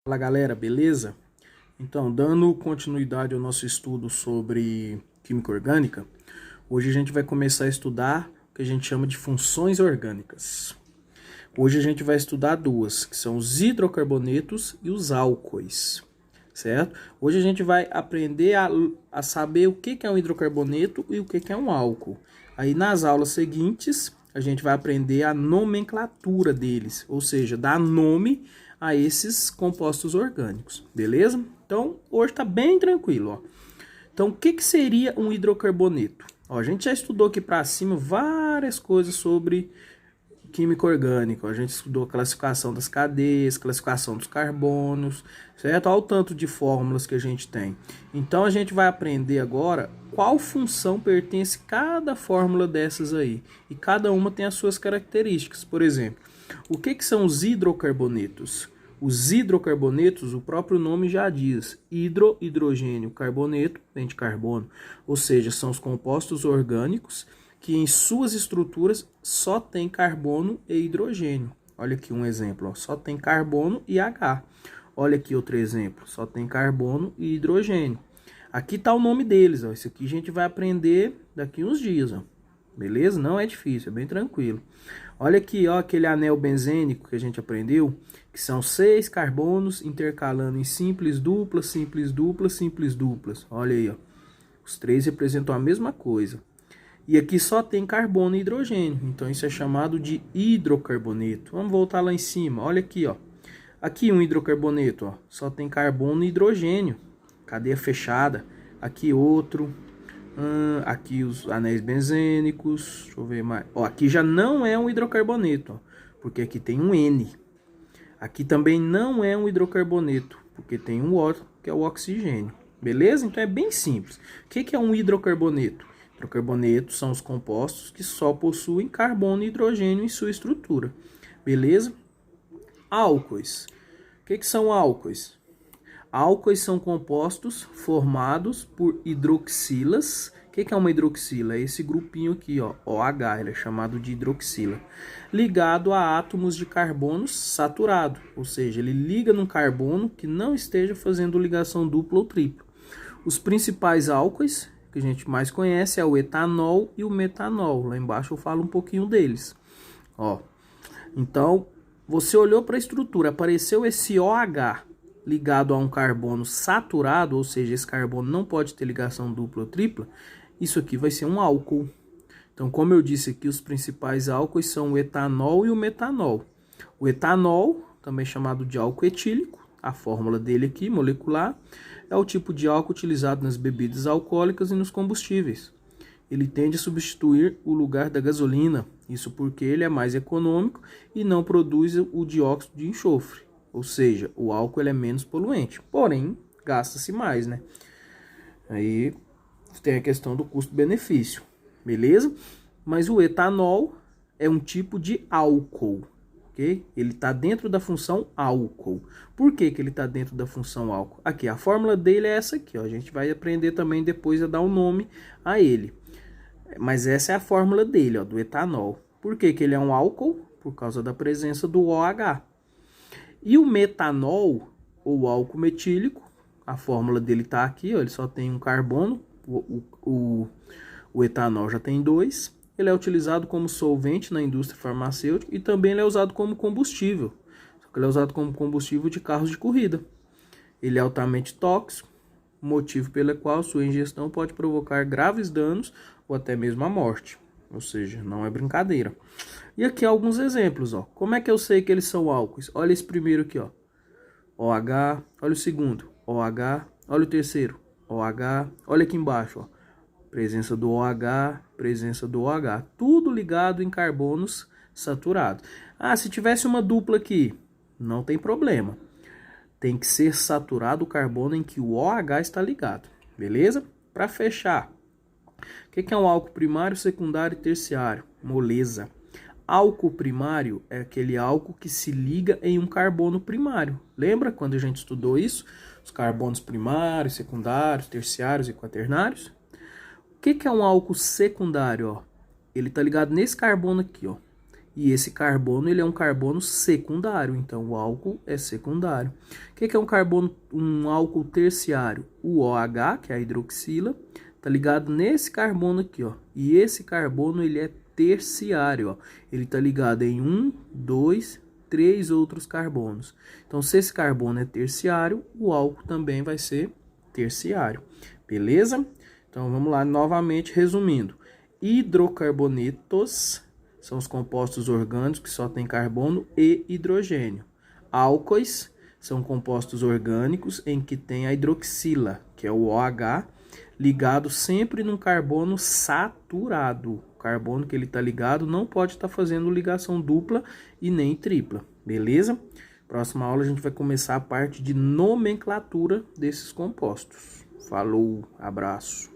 Fala galera, beleza? Então, dando continuidade ao nosso estudo sobre química orgânica, hoje a gente vai começar a estudar o que a gente chama de funções orgânicas. Hoje a gente vai estudar duas, que são os hidrocarbonetos e os álcoois, certo? Hoje a gente vai aprender a saber o que é um hidrocarboneto e o que é um álcool. Aí nas aulas seguintes a gente vai aprender a nomenclatura deles, ou seja, dar nome a esses compostos orgânicos, beleza? Então hoje está bem tranquilo, ó. Então o que seria um hidrocarboneto? Ó, a gente já estudou aqui para cima várias coisas sobre química orgânica. A gente estudou a classificação das cadeias, classificação dos carbonos, certo? Olha o tanto de fórmulas que a gente tem. Então a gente vai aprender agora qual função pertence cada fórmula dessas aí. E cada uma tem as suas características. Por exemplo, o que são os hidrocarbonetos? Os hidrocarbonetos, o próprio nome já diz, hidrogênio, carboneto, vem de carbono, ou seja, são os compostos orgânicos que em suas estruturas só tem carbono e hidrogênio. Olha aqui um exemplo, ó, só tem carbono e H. Olha aqui outro exemplo, só tem carbono e hidrogênio. Aqui está o nome deles, ó. Isso aqui a gente vai aprender daqui uns dias, ó. Beleza? Não é difícil, é bem tranquilo. Olha aqui, ó, aquele anel benzênico que a gente aprendeu, que são 6 carbonos intercalando em simples duplas, simples duplas, simples duplas. Olha aí, ó. Os três representam a mesma coisa. E aqui só tem carbono e hidrogênio, então isso é chamado de hidrocarboneto. Vamos voltar lá em cima, olha aqui, ó. Aqui um hidrocarboneto, ó, só tem carbono e hidrogênio, cadeia fechada. Aqui outro, aqui os anéis benzênicos, deixa eu ver mais. Ó, aqui já não é um hidrocarboneto, ó, porque aqui tem um N. Aqui também não é um hidrocarboneto, porque tem um O, que é o oxigênio. Beleza? Então é bem simples. O que é um hidrocarboneto? Hidrocarbonetos são os compostos que só possuem carbono e hidrogênio em sua estrutura. Beleza? Álcoois. O que são álcoois? Álcoois são compostos formados por hidroxilas. O que é uma hidroxila? É esse grupinho aqui, ó, OH, ele é chamado de hidroxila. Ligado a átomos de carbono saturado, ou seja, ele liga num carbono que não esteja fazendo ligação dupla ou tripla. Os principais álcoois que a gente mais conhece é o etanol e o metanol. Lá embaixo eu falo um pouquinho deles. Ó, então, você olhou para a estrutura, apareceu esse OH ligado a um carbono saturado, ou seja, esse carbono não pode ter ligação dupla ou tripla, isso aqui vai ser um álcool. Então, como eu disse aqui, os principais álcoois são o etanol e o metanol. O etanol, também chamado de álcool etílico, a fórmula dele aqui, molecular, é o tipo de álcool utilizado nas bebidas alcoólicas e nos combustíveis. Ele tende a substituir o lugar da gasolina, isso porque ele é mais econômico e não produz o dióxido de enxofre. Ou seja, o álcool ele é menos poluente, porém gasta-se mais, né? Aí tem a questão do custo-benefício, beleza? Mas o etanol é um tipo de álcool. Okay? Ele está dentro da função álcool. Por que ele está dentro da função álcool? Aqui, a fórmula dele é essa aqui. Ó. A gente vai aprender também depois a dar um nome a ele. Mas essa é a fórmula dele, ó, do etanol. Por que ele é um álcool? Por causa da presença do OH. E o metanol, ou álcool metílico, a fórmula dele está aqui. Ó, ele só tem um carbono. O etanol já tem 2. Ele é utilizado como solvente na indústria farmacêutica e também ele é usado como combustível. Só que ele é usado como combustível de carros de corrida. Ele é altamente tóxico, motivo pelo qual sua ingestão pode provocar graves danos ou até mesmo a morte. Ou seja, não é brincadeira. E aqui alguns exemplos. Ó. Como é que eu sei que eles são álcoois? Olha esse primeiro aqui. Ó. OH. Olha o segundo. OH. Olha o terceiro. OH. Olha aqui embaixo. Ó. Presença do OH, presença do OH. Tudo ligado em carbonos saturados. Ah, se tivesse uma dupla aqui, não tem problema. Tem que ser saturado o carbono em que o OH está ligado. Beleza? Para fechar. O que é um álcool primário, secundário e terciário? Moleza. Álcool primário é aquele álcool que se liga em um carbono primário. Lembra quando a gente estudou isso? Os carbonos primários, secundários, terciários e quaternários? O que é um álcool secundário? Ó? Ele está ligado nesse carbono aqui. Ó. E esse carbono, ele é um carbono secundário, então o álcool é secundário. O que é um álcool terciário? O OH, que é a hidroxila, tá ligado nesse carbono aqui, ó. E esse carbono, ele é terciário, ó. Ele tá ligado em 1, 2, 3 outros carbonos. Então, se esse carbono é terciário, o álcool também vai ser terciário. Beleza? Então, vamos lá novamente resumindo. Hidrocarbonetos são os compostos orgânicos que só têm carbono e hidrogênio. Álcoois são compostos orgânicos em que tem a hidroxila, que é o OH, ligado sempre num carbono saturado. O carbono que ele está ligado não pode estar fazendo ligação dupla e nem tripla, beleza? Próxima aula a gente vai começar a parte de nomenclatura desses compostos. Falou, abraço.